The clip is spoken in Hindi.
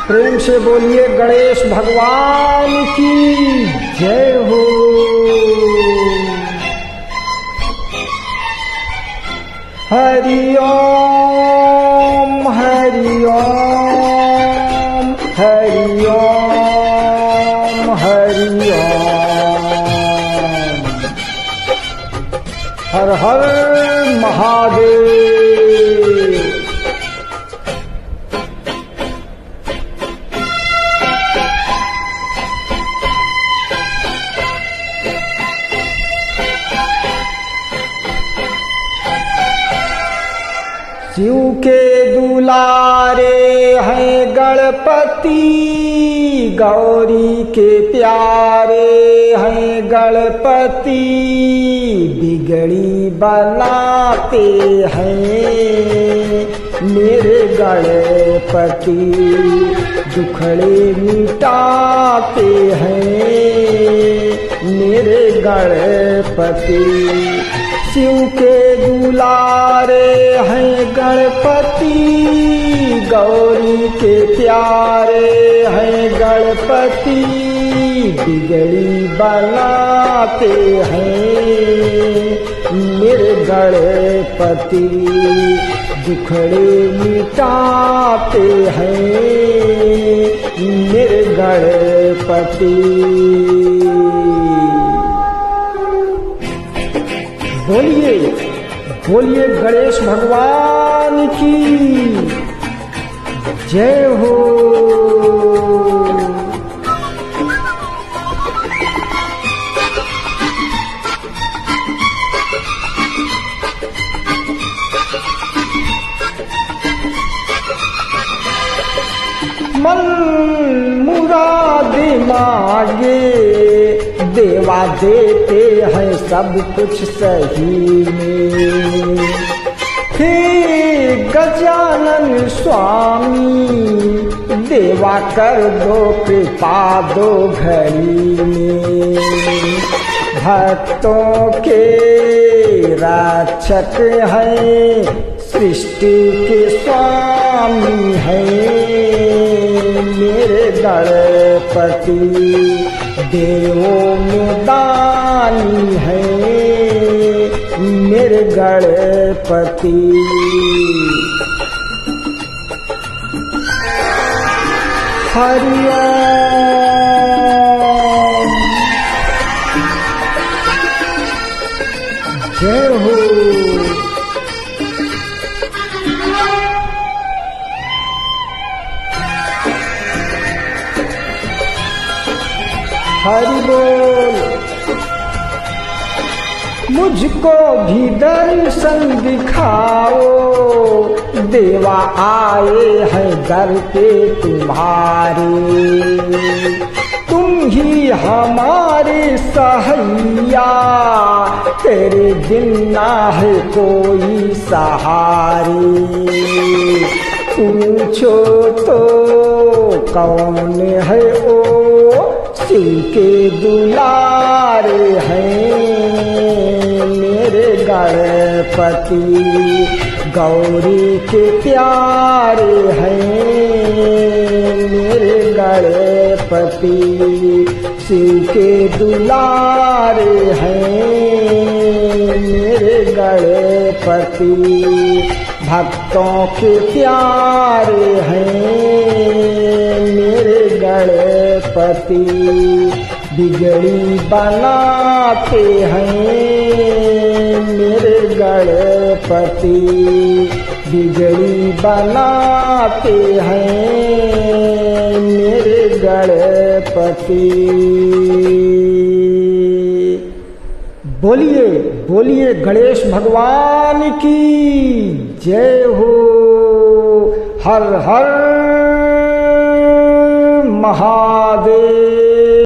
प्रेम से बोलिए गणेश भगवान की जय हो। हरि ओम हरि ओम हरि ओम हरि ओम। हर हर महादेव। शिव के दुलारे हैं गणपति, गौरी के प्यारे हैं गणपति, बिगड़ी बनाते हैं मेरे गणपति, दुखड़े मिटाते हैं मेरे गणपति। शिव के दुलारे हैं गणपति, गौरी के प्यारे हैं गणपति, बिगड़ी बनाते हैं मेरे गणपति, दुखड़े मिटाते हैं मेरे गणपति। बोलिए बोलिए गणेश भगवान की जय हो। मन मुराद मांगे देवा देते हैं सब कुछ सही में। हे गजानन स्वामी देवा कर दो कृपा दो घड़ी में। भक्तों के रक्षक हैं, सृष्टि के स्वामी हैं मेरे गणपति, देवों में दानी है मेरे गणपति। हरि ओम जय हो। हरि बोल। मुझको भी दर्शन दिखाओ, देवा आए हैं दर पे तुम्हारे, तुम ही हमारे सहैया, तेरे बिन ना है कोई सहारे। पूछो तो कौन है ओ शिव के दुलारे हैं मेरे गणपति, गौरी के प्यारे हैं मेरे गणपति, शिव के दुलारे हैं मेरे गणपति, भक्तों के प्यारे हैं मेरे गणपति, बिगड़ी बनाते हैं मेरे गणपति, बिगड़ी बनाते हैं मेरे गणपति। बोलिए बोलिए गणेश भगवान की जय हो। हर हर महादेव।